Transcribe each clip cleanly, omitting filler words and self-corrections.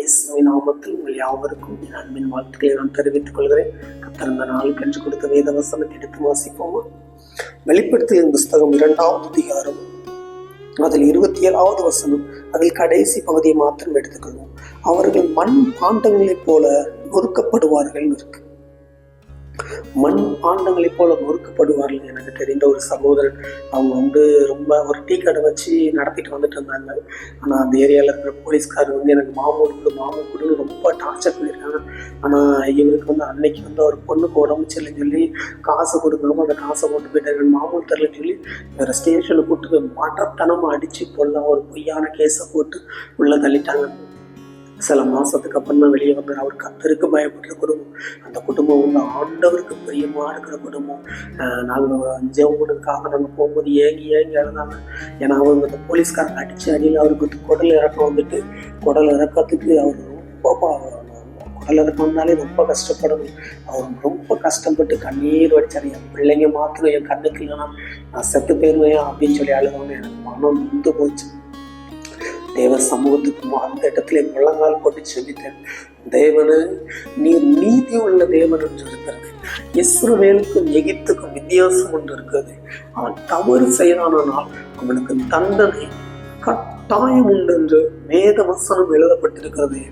இயேசுவின் நாமத்தில் உங்கள் யாவருக்கும் என் அன்பின் வாழ்த்துக்களை நான் தெரிவித்துக் கொள்கிறேன். கர்த்தர் இந்த நாளுக்கு என்று கொடுத்த வேத வசனத்தை எடுத்து வாசிப்போமா? வெளிப்படுத்தலின் புஸ்தகம் 2ஆம் அதிகாரம் அதில் 27வது வசனம், அதில் கடைசி பகுதியை மாத்திரம் எடுத்துக்கொள்வோம். அவர்கள் மண் பாண்டங்களைப் போல நொறுக்கப்படுவார்கள் இருக்கு. மண் பாண்டங்களைப் போல நொறுக்கப்படுவார்கள். எனக்கு தெரிந்த ஒரு சகோதரன், அவங்க ரொம்ப ஒரு டீ கடை வச்சு நடத்திட்டு வந்துட்டு இருந்தாங்க. ஆனால் அந்த ஏரியாவில் இருக்கிற போலீஸ்காரர் எனக்கு மாமூல் கொடுன்னு ரொம்ப டார்ச்சர் பண்ணியிருக்காங்க. ஆனால் இவருக்கு அன்னைக்கு அவர் பொண்ணுக்கு உடம்பு சரியில்லைன்னு சொல்லி காசு கொடுக்காம அந்த காசை கொண்டு போயிட்டாரு. மாமூல் தரலன்னு சொல்லி வேறு ஸ்டேஷனுக்கு கூட்டு போய் மட்டத்தனமாக அடித்து கொள்ள ஒரு பொய்யான கேஸை போட்டு உள்ளே தள்ளிட்டாங்க. சில மாதத்துக்கு அப்புறம் தான் வெளியே வந்தார். அவர் கர்த்தருக்கு பயப்படுற குடும்பம். அந்த குடும்பம் ஆண்டவருக்கு பிரியமாக இருக்கிற குடும்பம். நாங்கள் ஜெவனுக்காக நாங்கள் போகும்போது ஏங்கி அழுதாங்க. ஏன்னா அவங்க அந்த போலீஸ்காரங்க அடித்து அடியில் அவருக்கு குடல் இறக்கம் குடல் இறக்கத்துக்கு அவர் குடல் இறக்கம் வந்தாலே ரொம்ப கஷ்டப்படணும். அவர் ரொம்ப கஷ்டப்பட்டு கண்ணீர் வடிச்சார். என் பிள்ளைங்க மாத்திரம் என் கண்ணுக்கு இல்லைன்னா நான் செத்து போயிருவேன் அப்படின்னு சொல்லி அழுதவங்க. எனக்கு மனம் நொந்து போச்சு. தேவ சமூகத்துக்கு அந்த இடத்துல முழங்கால் போட்டு செபித்தேன். தேவனு, நீர் நீதி உள்ள தேவன் என்று இருக்கிறது. இஸ்ரவேலுக்கும் எகிப்துக்கும் வித்தியாசம் ஒன்று இருக்கிறது. அவன் தவறு செய்யறானால் அவனுக்கு தண்டனை கட்டாயம் உண்டு என்று வேத வசனம் எழுதப்பட்டிருக்கிறது.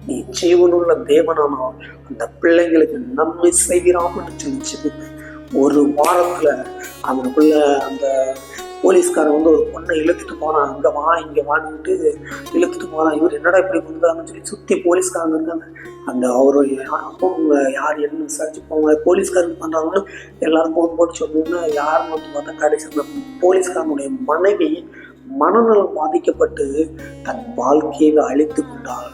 நீ ஜீவனுள்ள தேவனானால் அந்த பிள்ளைங்களுக்கு நன்மை செய்கிறான் என்று சொல்லி செபித்தேன். ஒரு வாரத்துல அவனுக்குள்ள அந்த போலீஸ்காரன் ஒரு பொண்ணை இழுத்துட்டு போனான். அங்கே வா இங்கே வாங்கிட்டு இழுத்துட்டு போனான். இவர் என்னடா இப்படி கொடுத்தாங்கன்னு சொல்லி சுற்றி போலீஸ்காரங்க இருக்காங்க. அந்த அவரு அப்போ யார் என்ன விசாரிச்சு போவாங்க, போலீஸ்காரங்க பண்ணுறாங்கன்னு எல்லாரும் ஃபோன் போட்டு சொன்னோன்னா யாருன்னு பார்த்தா கடைசி அந்த போலீஸ்காரனுடைய மனைவி மனநலம் பாதிக்கப்பட்டு தன் வாழ்க்கையை அழித்து கொண்டாள்.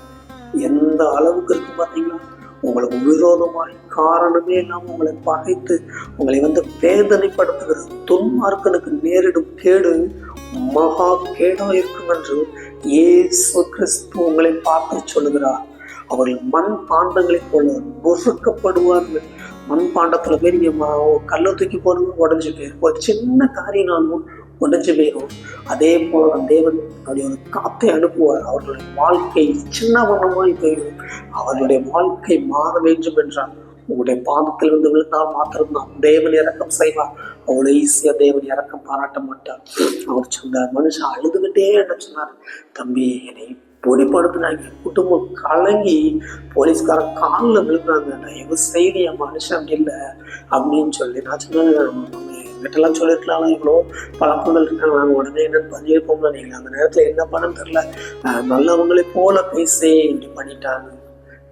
எந்த அளவுக்கு இருக்கு பார்த்தீங்களா? உங்களுக்கு விரோதமாய் காரணமே இல்லாமல் உங்களை பகைத்து உங்களை வேதனைப்படுத்துகிற துன்மார்க்கனுக்கு நேரிடும் கேடு மகா கேடா இருக்கும் என்று இயேசு கிறிஸ்து உங்களை பார்த்து சொல்லுகிறார். அவர்கள் மண் பாண்டங்களைப் போல நொறுக்கப்படுவார்கள். மண் பாண்டத்துல போய் நீங்க கல்லை தூக்கி போறது உடஞ்சி போயிடும். ஒரு சின்ன காரியம் உடஞ்சி போயிடும். அதே போல தேவன் அப்படி ஒரு காத்தை அனுப்புவார். அவர்களுடைய வாழ்க்கை சின்ன வண்ணமாய் போயிடும். அவர்களுடைய வாழ்க்கை மாற வேண்டும் என்றால் உங்களுடைய பாதத்தில் விழுந்தால் மாத்திரம்தான் தேவன் இறக்கம் செய்வார். அவ்வளோ ஈஸியா தேவன் இறக்கம் பாராட்ட மாட்டார். அவர் சொன்னார், மனுஷன் அழுதுகிட்டே என்ன சொன்னார், தம்பி என்னை பொடிப்படுத்தினாங்க. குடும்பம் கலங்கி போலீஸ்காரன் காலில் விழுந்தாங்க. தயவு செய்தி என் மனுஷன் அப்படி இல்லை அப்படின்னு சொல்லி நான் சொன்னேன். வீட்டெல்லாம் சொல்லியிருக்கலாம், இவ்வளோ பழக்கங்கள் இருக்காங்க, நாங்கள் உடனே என்னன்னு பதிவிருப்போம்னா நீங்கள் அந்த நேரத்தில் என்ன பண்ணன்னு தெரில. நல்லவங்களை போல பேசி இப்படி பண்ணிட்டாங்க.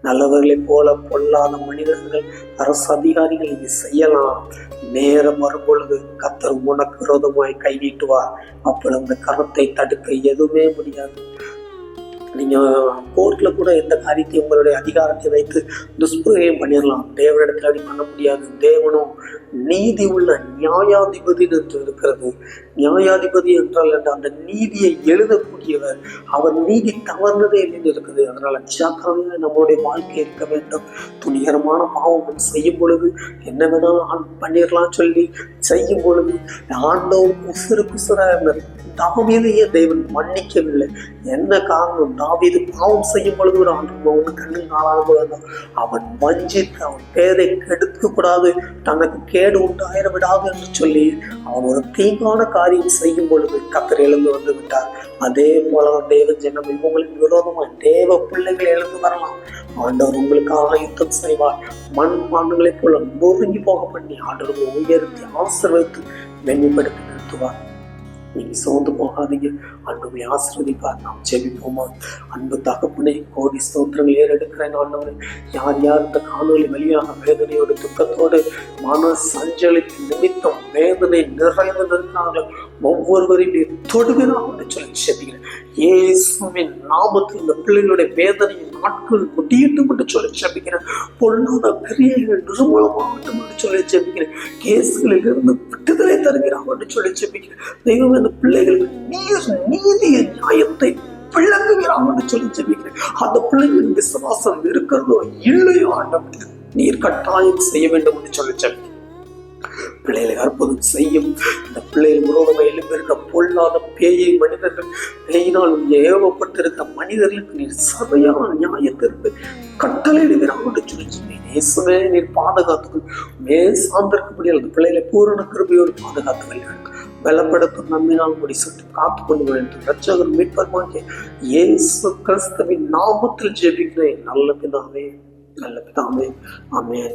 நல்லவர்களை போல பொல்லாத மனிதர்கள், அரசு அதிகாரிகள் இது செய்யலாம். நேரம் வரும்பொழுது கர்த்தர் உனக்கு விரோதமாய் கை நீட்டுவார். அப்பொழுது அந்த கரத்தை தடுக்க எதுவுமே முடியாது. நீங்க கோர்ட்ல கூட எந்த காரியத்தையும் உங்களுடைய அதிகாரத்தை வைத்து துஷ்பிரயோகம் பண்ணிடலாம். தேவனிடத்தில் அப்படி பண்ண முடியாது. தேவனும் நீதி உள்ள நியாயாதிபதி என்று இருக்கிறது. நியாயாதிபதி என்றால் அந்த நீதியை எழுதக்கூடியவர். அவர் நீதி தவறுனதே இல்லைன்னு இருக்குது. அதனால ஜாக்கிரதையாக நம்மளுடைய வாழ்க்கை இருக்க வேண்டும். துணிகரமான பாவம் செய்யும் பொழுது என்ன வேணாலும் பண்ணிடலாம் சொல்லி செய்யும் பொழுது ஆண்டவர் குசுர இருந்தார். தாவீதையே தேவன் மன்னிக்கவில்லை. என்ன காரணம்? தாவீது பாவம் செய்யும் பொழுது ஒரு ஆண்டு கண்ணில் நாளாக அவன் வஞ்சித்து அவன் பேரை கெடுக்க கூடாது, தனக்கு கேடு உண்டாயிர விடாது என்று சொல்லி அவன் ஒரு தீங்கான காரியம் செய்யும் பொழுது கர்த்தர் எழுந்து வந்து விட்டார். அதே போல தேவ ஜனம் இவங்களுக்கு விரோதமாக தேவ பிள்ளைகள் எழுந்து வரலாம். ஆண்டவர் உங்களுக்காக யுத்தம் செய்வார். மண் பாண்டங்களைப் போல நொறுங்கி போக பண்ணி ஆண்டவர் உயர்த்தி ஆசீர்வதித்து வெண்மைப்படுத்தி நிறுத்துவார். நீங்க சோர்ந்து போகாதீங்க. ஆண்டவரை ஆசீர்வதிப்பார். நாம் ஜெபிப்போமா? அன்பு தகப்பனே, கோடி ஸ்தோத்திரங்கள் ஏறெடுக்கிறேன். ஆண்டவரே, யார் இந்த காணொலி வழியாக வேதனையோடு துக்கத்தோடு மன சஞ்சலித்து நிமித்தம் வேதனை நிறைந்து நிற்கிறார்கள், ஒவ்வொருவரையும் தொடுகிறார் என்று சொல்லி ஜெபிக்கிறேன். இயேசுவின் நாமத்தில் இந்த பிள்ளைகளுடைய வேதனையின் நாட்கள் முடியட்டும் என்று சொல்லி ஜெபிக்கிறேன். பொல்லாத கிரியைகள் நிர்மூலமாகட்டும் என்று சொல்லி ஜெபிக்கிறேன். கேஸ்களில் இருந்து விடுதலை தருகிறார் என்று சொல்லி ஜெபிக்கிறேன். தெய்வம் அந்த பிள்ளைகளுக்கு நீதிய நியாயத்தை விளங்குகிறான் என்று சொல்லி ஜெபிக்கிறேன். அந்த பிள்ளைகளின் விசுவாசம் இருக்கிறதோ இல்லையோ ஆண்டவரே, நீர் கட்டாயம் செய்ய வேண்டும் என்று சொல்லி ஜெபிக்கிறேன். பிள்ளைகளை அற்புதம் செய்யும். இந்த பிள்ளைகள் விரோதமாக எழுப்பியிருக்க பொல்லாத பேயை மனிதர்கள் பேயினால் ஏவப்பட்டிருக்க மனிதர்களுக்கு நீர் சரியான நியாயத்திற்கு கட்டளையிடுகிறாங்க சொல்லி இயேசுவே நீர் பாதுகாத்துக்கள் சார்ந்திருக்கபடி அந்த பிள்ளைகளை பூரண கிருபையோடு பாதுகாத்துக்கள் பலப்படுத்தும் நம்பினால் முடி சுட்டு காத்துக் கொண்டு வேண்டும். ரட்சகர் மீட்பருமாகிய இயேசு கிறிஸ்துவின் நாமத்தில் ஜெபிக்கிறேன் நல்ல பிதாவே, நல்ல பிதாவே, ஆமென்.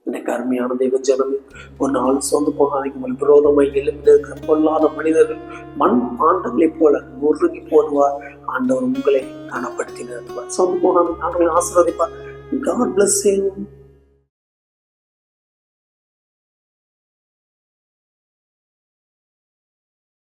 எனக்கு அருமையான தெய்வ ஜனமே, ஒரு நாள் சொந்து போகாதீங்க. உங்கள் விரோதமாய் எழுப்பின பொல்லாத மனிதர்கள் மண் பாண்டங்களை போல முருகி போடுவார். ஆண்டவர் உங்களை கனப்படுத்தினார். சொந்து போகாதீங்க. ஆண்டவரை ஆசீர்வதிப்பார். God bless you.